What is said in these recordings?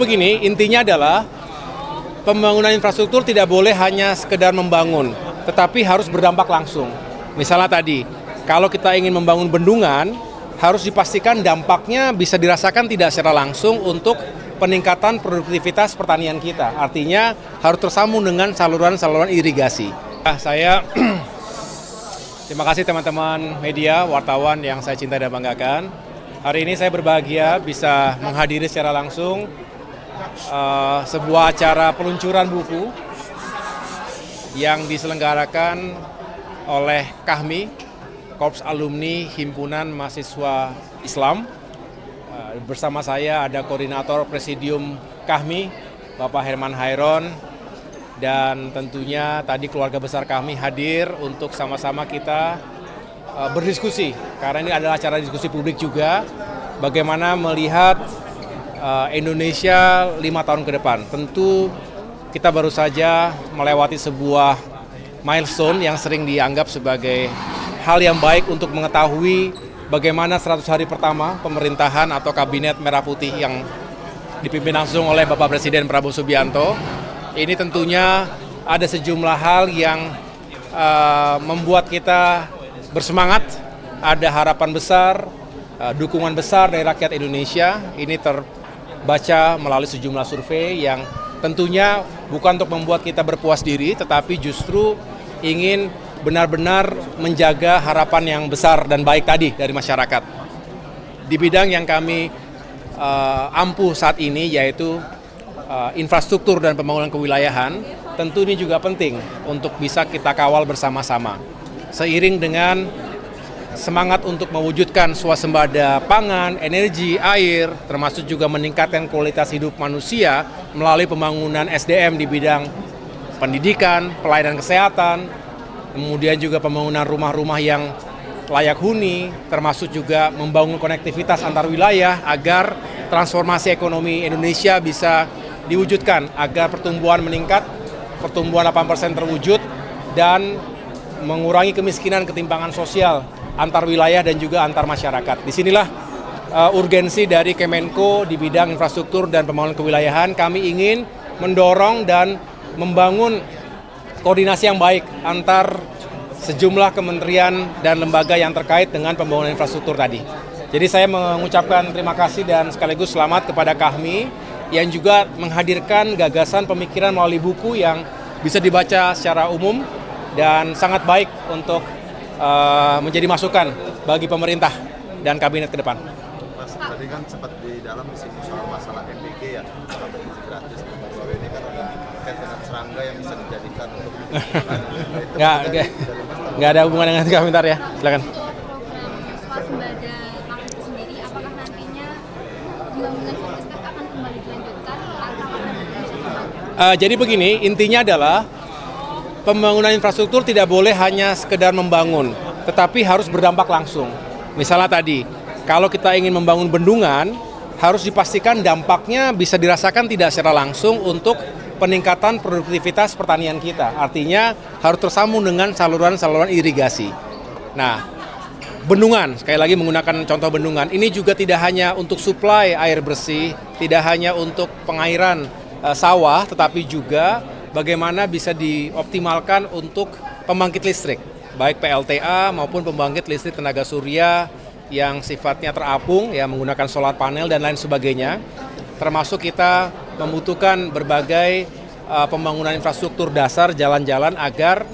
Begini, intinya adalah pembangunan infrastruktur tidak boleh hanya sekedar membangun, tetapi harus berdampak langsung. Misalnya tadi, kalau kita ingin membangun bendungan, harus dipastikan dampaknya bisa dirasakan tidak secara langsung untuk peningkatan produktivitas pertanian kita. Artinya harus tersambung dengan saluran-saluran irigasi. Saya terima kasih teman-teman media, wartawan yang saya cintai dan banggakan. Hari ini saya berbahagia bisa menghadiri secara langsung sebuah acara peluncuran buku yang diselenggarakan oleh KAHMI, Korps Alumni Himpunan Mahasiswa Islam. Bersama saya ada Koordinator Presidium KAHMI, Bapak Herman Hairon, dan tentunya tadi keluarga besar KAHMI hadir untuk sama-sama kita berdiskusi, karena ini adalah acara diskusi publik juga, bagaimana melihat Indonesia 5 tahun ke depan. Tentu kita baru saja melewati sebuah milestone yang sering dianggap sebagai hal yang baik untuk mengetahui bagaimana 100 hari pertama pemerintahan atau kabinet merah putih yang dipimpin langsung oleh Bapak Presiden Prabowo Subianto. Ini tentunya ada sejumlah hal yang membuat kita bersemangat, ada harapan besar, dukungan besar dari rakyat Indonesia. Ini terbaca melalui sejumlah survei yang tentunya bukan untuk membuat kita berpuas diri, tetapi justru ingin benar-benar menjaga harapan yang besar dan baik tadi dari masyarakat. Di bidang yang kami ampuh saat ini, yaitu infrastruktur dan pembangunan kewilayahan, tentu ini juga penting untuk bisa kita kawal bersama-sama. Seiring dengan semangat untuk mewujudkan swasembada pangan, energi, air, termasuk juga meningkatkan kualitas hidup manusia melalui pembangunan SDM di bidang pendidikan, pelayanan kesehatan, kemudian juga pembangunan rumah-rumah yang layak huni, termasuk juga membangun konektivitas antar wilayah agar transformasi ekonomi Indonesia bisa diwujudkan, agar pertumbuhan meningkat, pertumbuhan 8% terwujud, dan mengurangi kemiskinan, ketimpangan sosial antar wilayah dan juga antar masyarakat. Disinilah urgensi dari Kemenko di bidang infrastruktur dan pembangunan kewilayahan. Kami ingin mendorong dan membangun koordinasi yang baik antar sejumlah kementerian dan lembaga yang terkait dengan pembangunan infrastruktur tadi. Jadi saya mengucapkan terima kasih dan sekaligus selamat kepada KAHMI yang juga menghadirkan gagasan pemikiran melalui buku yang bisa dibaca secara umum dan sangat baik untuk menjadi masukan bagi pemerintah dan kabinet ke depan. Mas, tadi kan sempat di dalam disinggung soal masalah MBG ya, gizi gratis. Bahwa ini kan terkait dengan serangga yang bisa dijadikan untuk nggak ada hubungan dengan komentar ya, silakan. Program swasembada pangan itu sendiri, apakah nantinya pembangunan infrastruktur akan kembali dilanjutkan atau akan ada? Jadi begini, intinya adalah pembangunan infrastruktur tidak boleh hanya sekedar membangun, tetapi harus berdampak langsung. Misalnya tadi, kalau kita ingin membangun bendungan, harus dipastikan dampaknya bisa dirasakan tidak secara langsung untuk peningkatan produktivitas pertanian kita. Artinya harus tersambung dengan saluran-saluran irigasi. Nah, bendungan, sekali lagi menggunakan contoh bendungan, ini juga tidak hanya untuk suplai air bersih, tidak hanya untuk pengairan sawah, tetapi juga bagaimana bisa dioptimalkan untuk pembangkit listrik, baik PLTA maupun pembangkit listrik tenaga surya yang sifatnya terapung, ya menggunakan solar panel dan lain sebagainya. Termasuk kita membutuhkan berbagai pembangunan infrastruktur dasar, jalan-jalan agar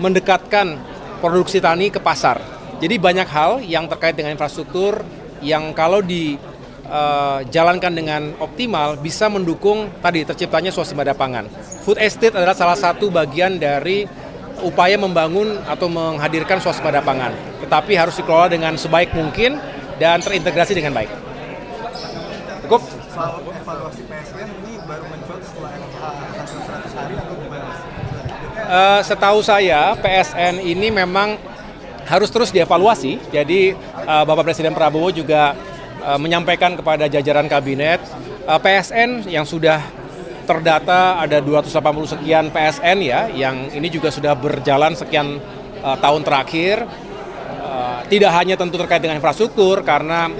mendekatkan produksi tani ke pasar. Jadi banyak hal yang terkait dengan infrastruktur yang kalau dijalankan dengan optimal bisa mendukung tadi terciptanya swasembada pangan. Food estate adalah salah satu bagian dari upaya membangun atau menghadirkan swasembada pangan. Tetapi harus dikelola dengan sebaik mungkin dan terintegrasi dengan baik. Cukup? Soal evaluasi PSN ini baru muncul setelah hasil 100 hari atau gimana? Setahu saya PSN ini memang harus terus dievaluasi. Jadi Bapak Presiden Prabowo juga menyampaikan kepada jajaran kabinet PSN yang sudah terdata ada 280 sekian PSN ya, yang ini juga sudah berjalan sekian tahun terakhir. Tidak hanya tentu terkait dengan infrastruktur, karena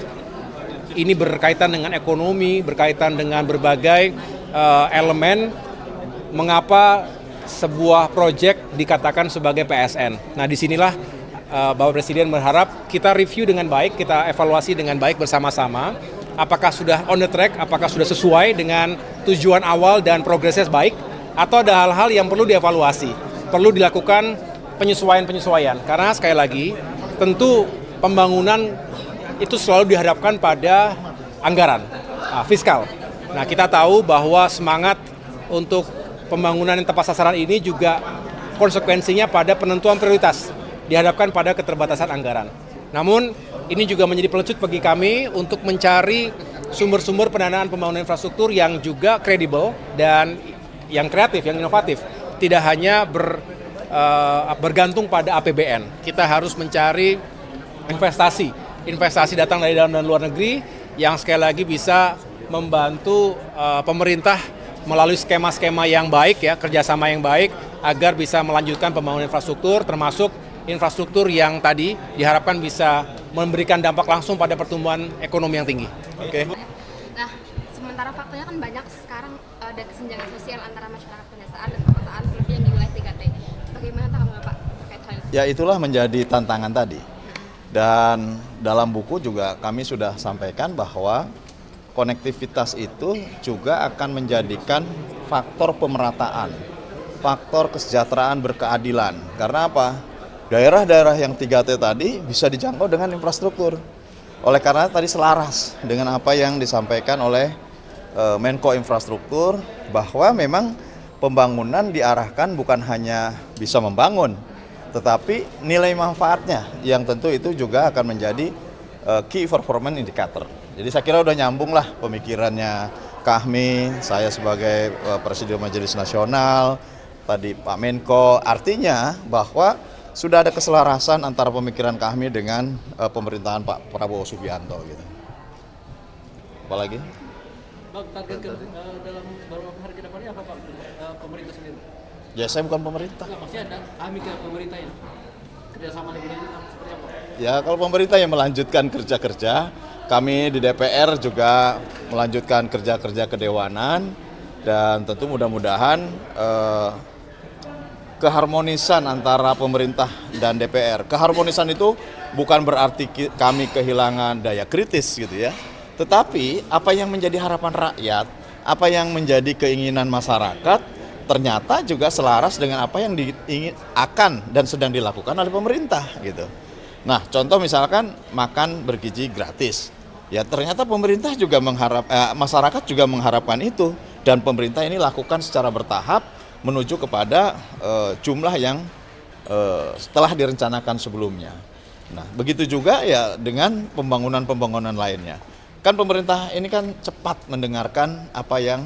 ini berkaitan dengan ekonomi, berkaitan dengan berbagai elemen mengapa sebuah proyek dikatakan sebagai PSN. Nah, disinilah Bapak Presiden berharap kita review dengan baik, kita evaluasi dengan baik bersama-sama. Apakah sudah on the track, apakah sudah sesuai dengan tujuan awal dan progresnya baik, atau ada hal-hal yang perlu dievaluasi, perlu dilakukan penyesuaian-penyesuaian. Karena sekali lagi, tentu pembangunan itu selalu dihadapkan pada anggaran, fiskal. Nah, kita tahu bahwa semangat untuk pembangunan yang tepat sasaran ini juga konsekuensinya pada penentuan prioritas, dihadapkan pada keterbatasan anggaran. Namun, ini juga menjadi pelecut bagi kami untuk mencari sumber-sumber pendanaan pembangunan infrastruktur yang juga kredibel dan yang kreatif, yang inovatif. Tidak hanya bergantung pada APBN. Kita harus mencari investasi. Investasi datang dari dalam dan luar negeri yang sekali lagi bisa membantu pemerintah melalui skema-skema yang baik, ya, kerjasama yang baik, agar bisa melanjutkan pembangunan infrastruktur, termasuk infrastruktur yang tadi diharapkan bisa memberikan dampak langsung pada pertumbuhan ekonomi yang tinggi. Oke. Nah, sementara faktanya kan banyak sekarang ada kesenjangan sosial antara masyarakat pedesaan dan perkotaan, terlebih yang di wilayah 3T. Bagaimana tanggapan Pak terkait hal itu? Ya, itulah menjadi tantangan tadi. Dan dalam buku juga kami sudah sampaikan bahwa konektivitas itu juga akan menjadikan faktor pemerataan, faktor kesejahteraan berkeadilan. Karena apa? Daerah-daerah yang 3T tadi bisa dijangkau dengan infrastruktur. Oleh karena tadi selaras dengan apa yang disampaikan oleh Menko Infrastruktur, bahwa memang pembangunan diarahkan bukan hanya bisa membangun, tetapi nilai manfaatnya yang tentu itu juga akan menjadi key performance indicator. Jadi saya kira udah nyambung lah pemikirannya Kahmi, saya sebagai Presidium Majelis Nasional, tadi Pak Menko, artinya bahwa sudah ada keselarasan antara pemikiran Kahmi dengan pemerintahan Pak Prabowo Subianto gitu. Apalagi? Bang, target dalam beberapa hari ke depannya apa Pak? Pemerintah sendiri? Ya, saya bukan pemerintah. Enggak, maksudnya ada Kahmi ke pemerintah ya? Kerjasama dengan pemerintah seperti apa? Ya, kalau pemerintah yang melanjutkan kerja-kerja, kami di DPR juga melanjutkan kerja-kerja kedewanan, dan tentu mudah-mudahan keharmonisan antara pemerintah dan DPR. Keharmonisan itu bukan berarti kami kehilangan daya kritis gitu ya. Tetapi apa yang menjadi harapan rakyat, apa yang menjadi keinginan masyarakat, ternyata juga selaras dengan apa yang akan dan sedang dilakukan oleh pemerintah gitu. Nah, contoh misalkan makan bergizi gratis. Ya, ternyata pemerintah juga masyarakat juga mengharapkan itu, dan pemerintah ini lakukan secara bertahap menuju kepada jumlah yang setelah direncanakan sebelumnya. Nah, begitu juga ya dengan pembangunan-pembangunan lainnya. Kan pemerintah ini kan cepat mendengarkan apa yang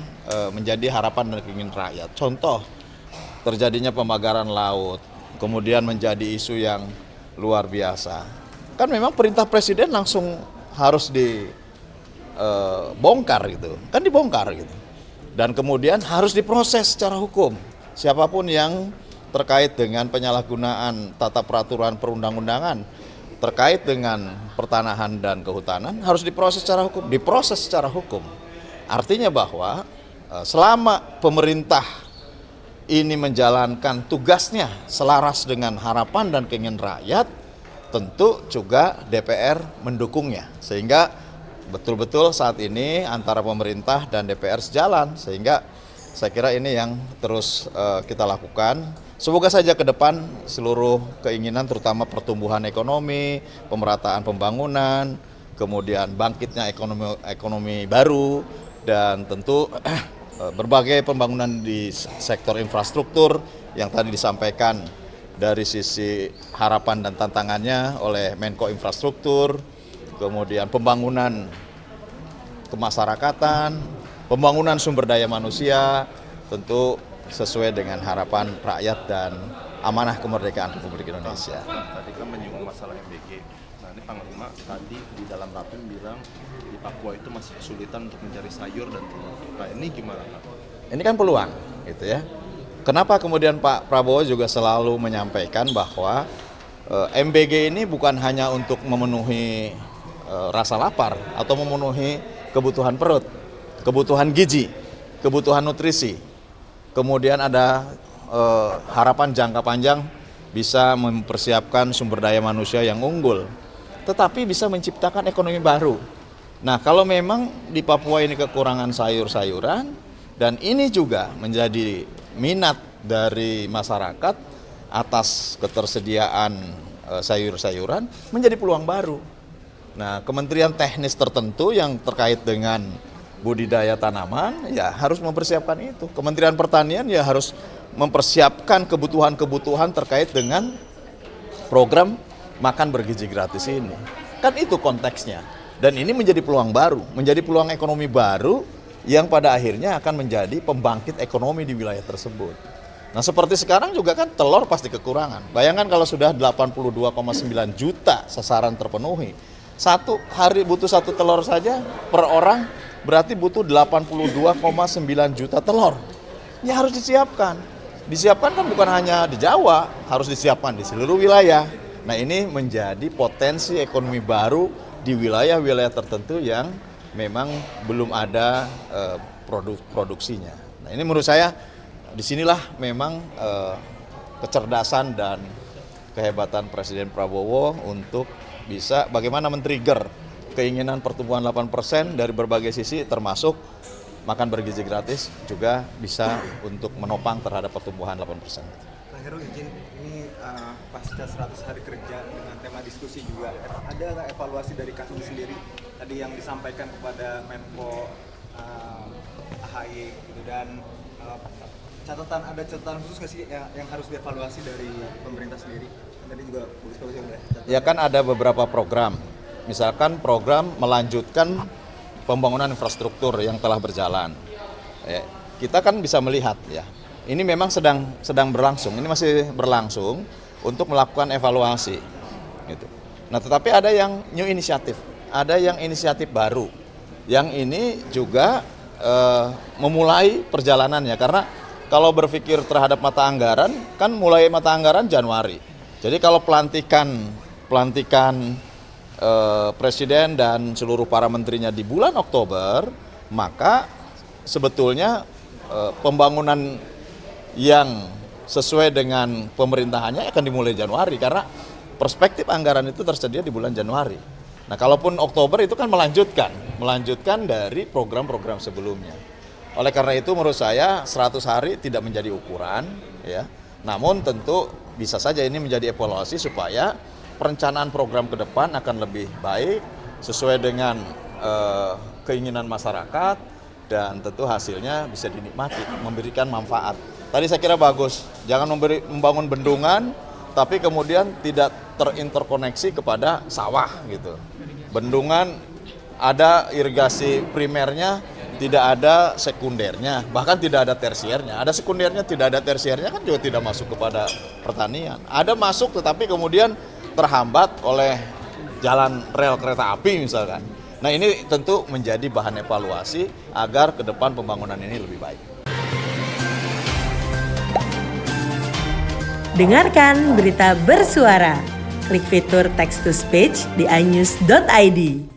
menjadi harapan dan keinginan rakyat. Contoh, terjadinya pembakaran laut, kemudian menjadi isu yang luar biasa. Kan memang perintah presiden langsung harus dibongkar gitu. Kan dibongkar gitu. Dan kemudian harus diproses secara hukum. Siapapun yang terkait dengan penyalahgunaan tata peraturan perundang-undangan terkait dengan pertanahan dan kehutanan harus diproses secara hukum. Artinya bahwa selama pemerintah ini menjalankan tugasnya selaras dengan harapan dan keinginan rakyat, tentu juga DPR mendukungnya. Sehingga betul-betul saat ini antara pemerintah dan DPR sejalan, sehingga saya kira ini yang terus kita lakukan. Semoga saja ke depan seluruh keinginan, terutama pertumbuhan ekonomi, pemerataan pembangunan, kemudian bangkitnya ekonomi baru, dan tentu berbagai pembangunan di sektor infrastruktur yang tadi disampaikan dari sisi harapan dan tantangannya oleh Menko Infrastruktur, kemudian pembangunan kemasyarakatan, pembangunan sumber daya manusia, tentu sesuai dengan harapan rakyat dan amanah kemerdekaan Republik Indonesia. Tadi kan menyinggung masalah MBG. Nah, ini Panglima tadi di dalam rapim bilang di Papua itu masih kesulitan untuk mencari sayur dan telur. Nah, ini gimana Pak? Ini kan peluang gitu ya. Kenapa kemudian Pak Prabowo juga selalu menyampaikan bahwa MBG ini bukan hanya untuk memenuhi rasa lapar atau memenuhi kebutuhan perut, kebutuhan gizi, kebutuhan nutrisi. Kemudian ada harapan jangka panjang bisa mempersiapkan sumber daya manusia yang unggul, tetapi bisa menciptakan ekonomi baru. Nah, kalau memang di Papua ini kekurangan sayur-sayuran, dan ini juga menjadi minat dari masyarakat atas ketersediaan sayur-sayuran, menjadi peluang baru. Nah, kementerian teknis tertentu yang terkait dengan budidaya tanaman ya harus mempersiapkan itu. Kementerian Pertanian ya harus mempersiapkan kebutuhan-kebutuhan terkait dengan program makan bergizi gratis ini. Kan itu konteksnya. Dan ini menjadi peluang baru, menjadi peluang ekonomi baru yang pada akhirnya akan menjadi pembangkit ekonomi di wilayah tersebut. Nah, seperti sekarang juga kan telur pasti kekurangan. Bayangkan kalau sudah 82,9 juta sasaran terpenuhi. Satu hari butuh satu telur saja per orang, berarti butuh 82,9 juta telur. Ya harus disiapkan. Disiapkan kan bukan hanya di Jawa, harus disiapkan di seluruh wilayah. Nah, ini menjadi potensi ekonomi baru di wilayah-wilayah tertentu yang memang belum ada produksinya. Nah, ini menurut saya disinilah memang kecerdasan dan kehebatan Presiden Prabowo untuk bisa bagaimana men-trigger keinginan pertumbuhan 8% dari berbagai sisi, termasuk makan bergizi gratis juga bisa untuk menopang terhadap pertumbuhan 8%. Pak Heru, izin ini pasca 100 hari kerja dengan tema diskusi juga, ada nggak evaluasi dari Kasum sendiri tadi yang disampaikan kepada Menko AHY gitu, dan ada catatan khusus nggak sih yang harus dievaluasi dari pemerintah sendiri? Tadi juga bagus-bagus ya. Ya kan ada beberapa program, misalkan program melanjutkan pembangunan infrastruktur yang telah berjalan. Ya, kita kan bisa melihat ya, ini memang sedang berlangsung, ini masih berlangsung untuk melakukan evaluasi. Gitu. Nah, tetapi ada yang new inisiatif, ada yang inisiatif baru, yang ini juga memulai perjalanannya, karena kalau berpikir terhadap mata anggaran, kan mulai mata anggaran Januari. Jadi kalau pelantikan Presiden dan seluruh para menterinya di bulan Oktober, maka sebetulnya pembangunan yang sesuai dengan pemerintahannya akan dimulai Januari, karena perspektif anggaran itu tersedia di bulan Januari. Nah, kalaupun Oktober itu kan melanjutkan dari program-program sebelumnya. Oleh karena itu menurut saya 100 hari tidak menjadi ukuran ya. Namun tentu bisa saja ini menjadi evaluasi supaya perencanaan program ke depan akan lebih baik sesuai dengan keinginan masyarakat, dan tentu hasilnya bisa dinikmati, memberikan manfaat. Tadi saya kira bagus, jangan membangun bendungan tapi kemudian tidak terinterkoneksi kepada sawah gitu. Bendungan ada irigasi primernya, tidak ada sekundernya, bahkan tidak ada tersiernya. Ada sekundernya, tidak ada tersiernya, kan juga tidak masuk kepada pertanian. Ada masuk tetapi kemudian terhambat oleh jalan rel kereta api misalkan. Nah, ini tentu menjadi bahan evaluasi agar ke depan pembangunan ini lebih baik. Dengarkan berita bersuara. Klik fitur text to speech di inews.id.